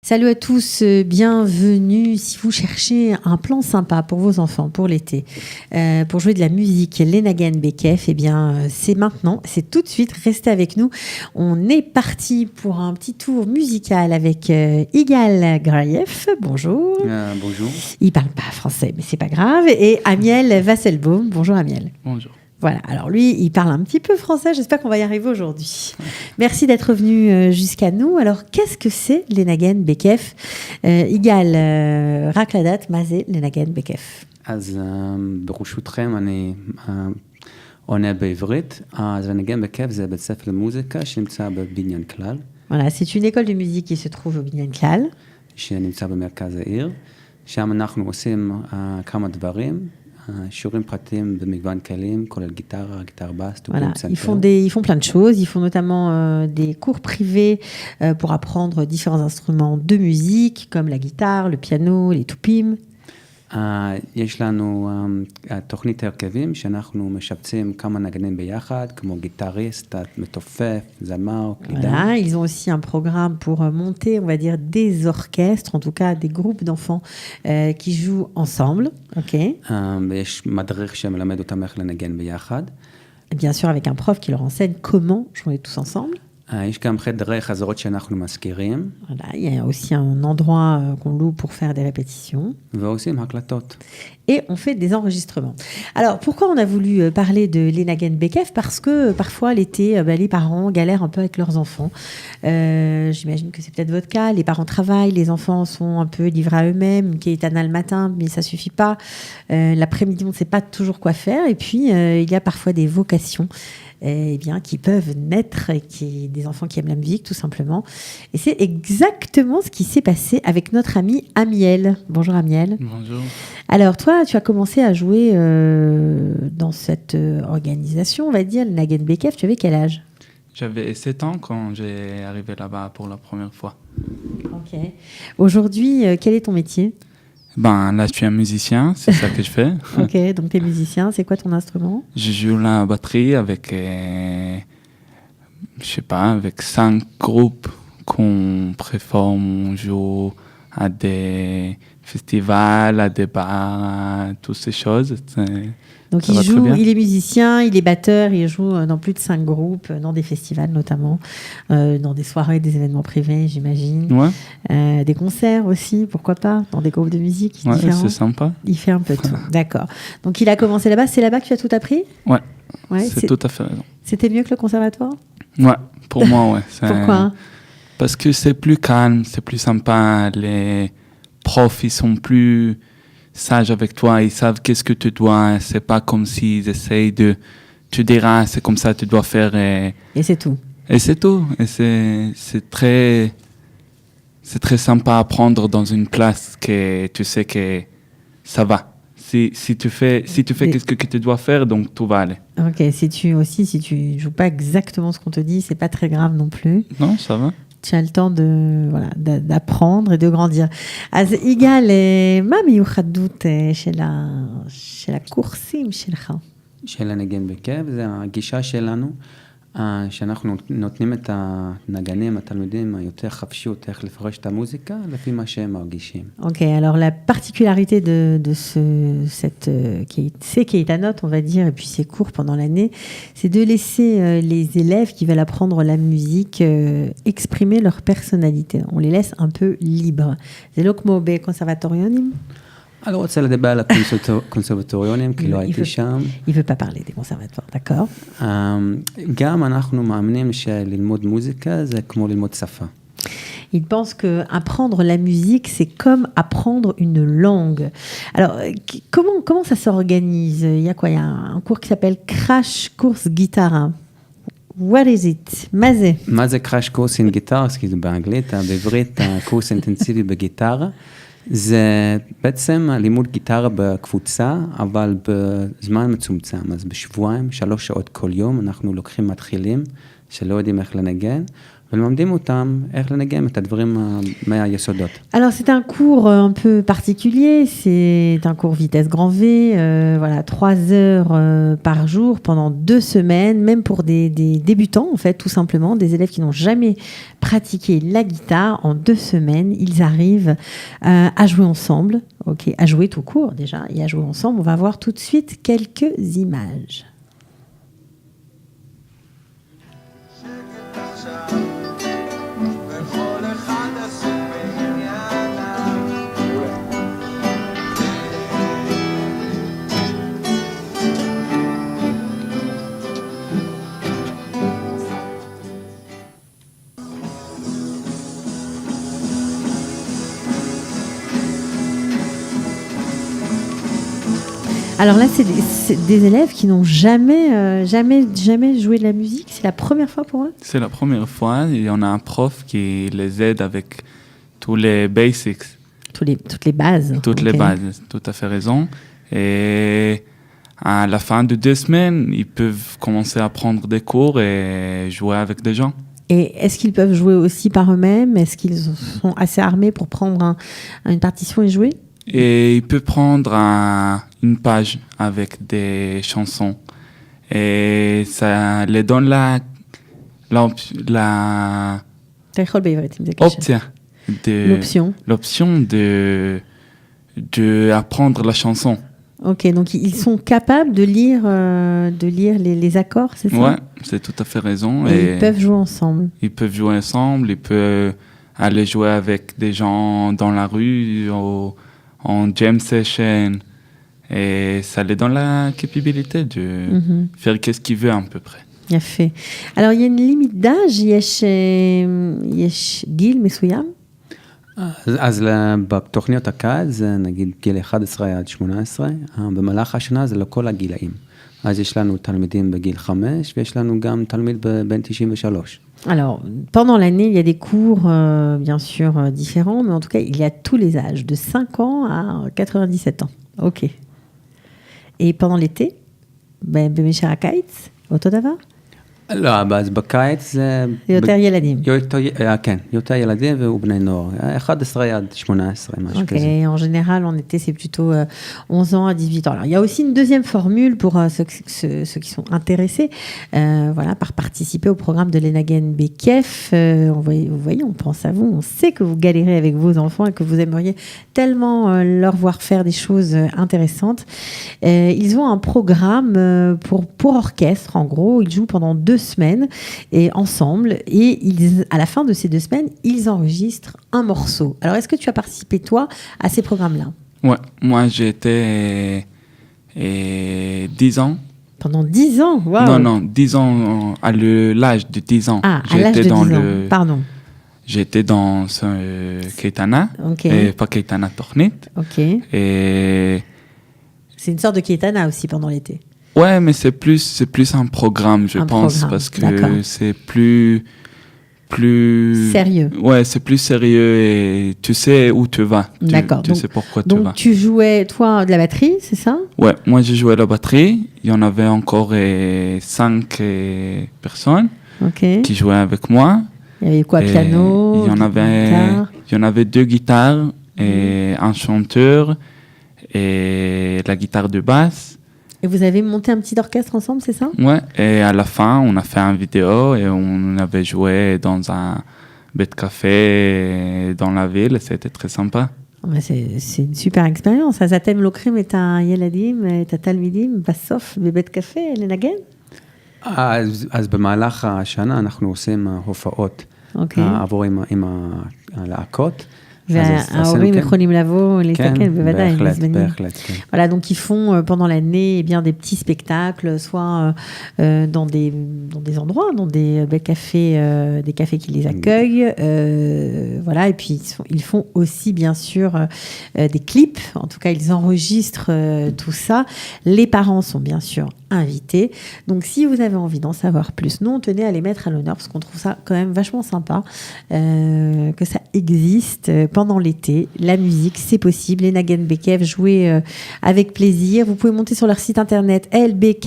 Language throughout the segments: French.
Salut à tous, bienvenue. Si vous cherchez un plan sympa pour vos enfants pour l'été, pour jouer de la musique, l'Enagan Bekef, eh bien c'est maintenant, c'est tout de suite. Restez avec nous. On est parti pour un petit tour musical avec Igal Graïef. Bonjour. Bonjour. Il parle pas français, mais c'est pas grave. Et Amiel Vasselbaum. Bonjour Amiel. Bonjour. Voilà, alors lui, il parle un petit peu français, j'espère qu'on va y arriver aujourd'hui. Merci d'être venu jusqu'à nous. Alors, qu'est-ce que c'est l'Enagan Bekef Igal, Rakladat, Mazé, l'Enagan Bekef. אז ברשותכם אני עונה בעברית. אז לנגן בכיף זה בית ספר למוזיקה שנמצא בבניין כלל. Voilà, c'est une école de musique qui se trouve au Binyan Klal. שנמצא במרכז העיר. שם אנחנו עושים כמה דברים. שיעורים פרטיים במגוון כלים, כולל גיטרה, גיטרה בס, תופים, פסנתר. Ils font plein de choses. Ils font notamment des cours privés pour apprendre différents instruments de musique, comme la guitare, le piano, les toupim. יש לנו תוכנית הרכבים שאנחנו משבצים כמה נגנים ביחד, כמו גיטריסט, מתופף, זמר, קלידן. Voilà, ils ont aussi un programme pour monter, on va dire, des orchestres, en tout cas des groupes d'enfants qui jouent ensemble. Okay. ויש מדריך שמלמד אותם איך לנגן ביחד. Bien sûr, avec un prof qui leur enseigne comment jouer tous ensemble. יש גם חדרי חזרות שאנחנו מזכירים. Voilà, il y a aussi un endroit qu'on loue pour faire des répétitions. ועושים הקלטות. Et on fait des enregistrements. Alors, pourquoi on a voulu parler de l'Enagan Bekef ? Parce que parfois, l'été, les parents galèrent un peu avec leurs enfants. J'imagine que c'est peut-être votre cas. Les parents travaillent, les enfants sont un peu livrés à eux-mêmes, qui est éternel le matin, mais ça suffit pas. L'après-midi, on ne sait pas toujours quoi faire. Et puis, il y a parfois des vocations qui peuvent naître, des enfants qui aiment la musique, tout simplement. Et c'est exactement ce qui s'est passé avec notre ami Amiel. Bonjour Amiel. Bonjour. Alors toi, tu as commencé à jouer dans cette organisation, on va dire, le Nagan Bekef. Tu avais quel âge ? J'avais 7 ans quand j'ai arrivé là-bas pour la première fois. Ok. Aujourd'hui, quel est ton métier ? Là, je suis un musicien, c'est ça que je fais. Ok, donc tu es musicien. C'est quoi ton instrument ? Je joue la batterie avec, avec 5 groupes qu'on performe, on joue à des festivals, à des bars, à toutes ces choses. Donc il est musicien, il est batteur, il joue dans plus de 5 groupes, dans des festivals notamment, dans des soirées, des événements privés, j'imagine. Ouais. Des concerts aussi, pourquoi pas, dans des groupes de musique différents. Ouais, c'est sympa. Il fait un peu tout, d'accord. Donc il a commencé là-bas, c'est là-bas que tu as tout appris ? Ouais, c'est tout à fait raison. C'était mieux que le conservatoire ? Ouais, pour moi, ouais. Pourquoi ? Parce que c'est plus calme, c'est plus sympa, les profs, ils sont plus sages avec toi, ils savent qu'est-ce que tu dois, c'est pas comme s'ils essayent de te dire, c'est comme ça, tu dois faire. Et c'est tout. Et c'est tout. Et c'est très sympa à prendre dans une classe que tu sais que ça va. Si tu fais qu'est-ce que tu dois faire, donc tout va aller. Ok, si tu joues pas exactement ce qu'on te dit, c'est pas très grave non plus. Non, ça va. Tu as le temps d'apprendre et de grandir. אז יגאל, מה המיוחדות של הקורסים שלך? של הנגן בכיף, זה הגישה שלנו, שאנחנו נותנים את הנגנים, התלמידים היותר חפשיות, איך לפרש את המוזיקה, לפי מה שהם מרגישים. Ok, alors la particularité de ces Keitanotes, on va dire, et puis ces cours pendant l'année, c'est de laisser les élèves qui veulent apprendre la musique exprimer leur personnalité. On les laisse un peu libres. זה לא כמו בקונסרבטוריונים? אני לא רוצה לדבר על הקונסרבטוריונים, כי לא הייתי שם. Il veut pas parler des conservatoires, d'accord. גם אנחנו מאמינים שללמוד מוזיקה זה כמו ללמוד שפה. Il pense qu'apprendre la musique, c'est comme apprendre une langue. Alors, comment ça s'organise ? Il y a quoi ? Il y a un cours qui s'appelle Crash Course Guitare. What is it? מה זה? מה זה Crash Course in Guitar? כי זה באנגלית, בעברית, קורס אינטנסיבי בגיטרה. זה בעצם לימוד גיטרה בקבוצה, אבל בזמן מצומצם. אז בשבועיים, 3 שעות כל יום, אנחנו לוקחים מתחילים שלא יודעים איך לנגן, ולמדים אותם איך לנגן את הדברים מהיסודות. Alors, c'est un cours un peu particulier. C'est un cours vitesse grand V. Voilà, 3 heures par jour pendant 2 semaines, même pour des débutants, en fait, tout simplement, des élèves qui n'ont jamais pratiqué la guitare. En 2 semaines, ils arrivent à jouer ensemble, ok, à jouer tout court déjà, et à jouer ensemble. On va voir tout de suite quelques images. Alors là, c'est des élèves qui n'ont jamais joué de la musique. C'est la première fois pour eux? C'est la première fois. Il y en a un prof qui les aide avec tous les basics. Toutes les bases. Toutes les bases, tout à fait raison. Et à la fin de 2 semaines, ils peuvent commencer à prendre des cours et jouer avec des gens. Et est-ce qu'ils peuvent jouer aussi par eux-mêmes? Est-ce qu'ils sont assez armés pour prendre une partition et jouer? Et il peut prendre une page avec des chansons. Et ça les donne l'option de apprendre la chanson. Ok, donc ils sont capables de lire les accords, c'est ça? Ouais, c'est tout à fait raison. Et ils peuvent jouer ensemble. Ils peuvent jouer ensemble, ils peuvent aller jouer avec des gens dans la rue, en jam session, et ça les donne la capacité de faire qu'est-ce qu'ils veulent à peu près. יפה. Alors il y a une limite d'âge, יש גיל מסוים? אז בתוכניות הקיץ זה נגיד גיל 11 עד 18, במהלך השנה זה לכל הגילאים. אז יש לנו תלמידים בגיל 5 ויש לנו גם תלמיד בן 93. Alors, pendant l'année, il y a des cours, bien sûr, différents, mais en tout cas, il y a tous les âges, de 5 ans à 97 ans. Ok. Et pendant l'été, במשך הקיץ, אותו דבר? לא, אז בקיץ זה... יותר ילדים. כן, יותר ילדים ובני נוער. 11 עד 18, משהו כזה. Ok, en général, en été, c'est plutôt 11 ans à 18 ans. Alors, il y a aussi une deuxième formule pour ceux qui sont intéressés, voilà, par participer au programme de l'Enagen Bekef. Vous voyez, on pense à vous, on sait que vous galérez avec vos enfants et que vous aimeriez tellement leur voir faire des choses intéressantes. Ils ont un programme pour orchestre, en gros. Ils jouent pendant 2 semaines et ensemble, et à la fin de ces 2 semaines, ils enregistrent un morceau. Alors, est-ce que tu as participé, toi, à ces programmes-là? Ouais, moi j'ai été 10 ans. Pendant 10 ans? Non, Wow. non, 10 ans, à l'âge de 10 ans. Ah, à l'âge de 10 ans, pardon. J'étais dans Keitana, okay. Et pas Keitana Tornit. Ok. Et... C'est une sorte de Keitana aussi pendant l'été. Ouais, mais c'est plus un programme, je pense, parce que c'est plus sérieux. Ouais, c'est plus sérieux et tu sais où tu vas. D'accord. Tu sais pourquoi tu vas. Donc tu jouais, toi, de la batterie, c'est ça? Ouais, moi j'ai joué la batterie. Il y en avait encore 5 personnes qui jouaient avec moi. Il y avait quoi, piano? Il y en avait 2 guitares et un chanteur et la guitare de basse. Et vous avez monté un petit orchestre ensemble, c'est ça? Ouais, et à la fin, on a fait une vidéo et on avait joué dans un bête café dans la ville. C'était très sympa. C'est une super expérience. אז אתם לוקחים את הילדים, את התלמידים, בסוף בבית קפה, לנגן? אז במהלך השנה אנחנו עושים הופעות עבור עם הלהקות. וההורים יכולים לבוא, להתקן, בוודאי. בהחלט. Voilà, donc ils font pendant l'année des petits spectacles, soit dans des endroits, dans des cafés qui les accueillent, voilà, et puis ils font aussi bien sûr des clips. En tout cas, ils enregistrent tout ça. Les parents sont bien sûr invités. Donc, si vous avez envie d'en savoir plus, nous, on tenait à les mettre à l'honneur parce qu'on trouve ça quand même vachement sympa que ça existe pendant l'été. La musique, c'est possible. Les Nagen Bekev, jouez avec plaisir. Vous pouvez monter sur leur site internet lbk.co.il.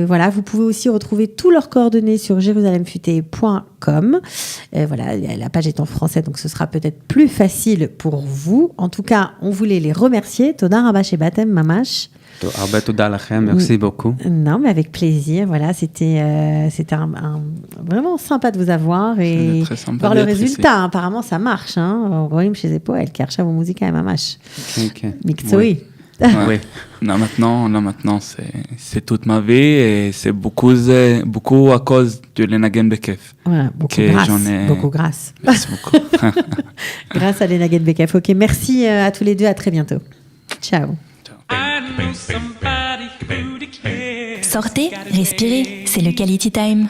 Voilà, vous pouvez aussi retrouver tous leurs coordonnées sur jérusalemfuté.com. Voilà, la page est en français, donc ce sera peut-être plus facile pour vous. En tout cas, on voulait les remercier. Toda Rabba Shebatem Mamash. הרבה תודה לכם, merci beaucoup. Non, mais avec plaisir. Voilà, c'était vraiment sympa de vous avoir et voir le résultat. Ici. Apparemment, ça marche. Hein. רואים שזה פועל, כי עכשיו המוזיקה היא ממש מקצועי. Oui. Là maintenant, c'est toute ma vie et c'est beaucoup à cause de l'Enagen Bekef. Voilà, beaucoup grâce. Merci beaucoup. Grâce à l'Enagen Bekef. Ok, merci à tous les deux. À très bientôt. Ciao. Sortez, respirez, c'est le Quality Time.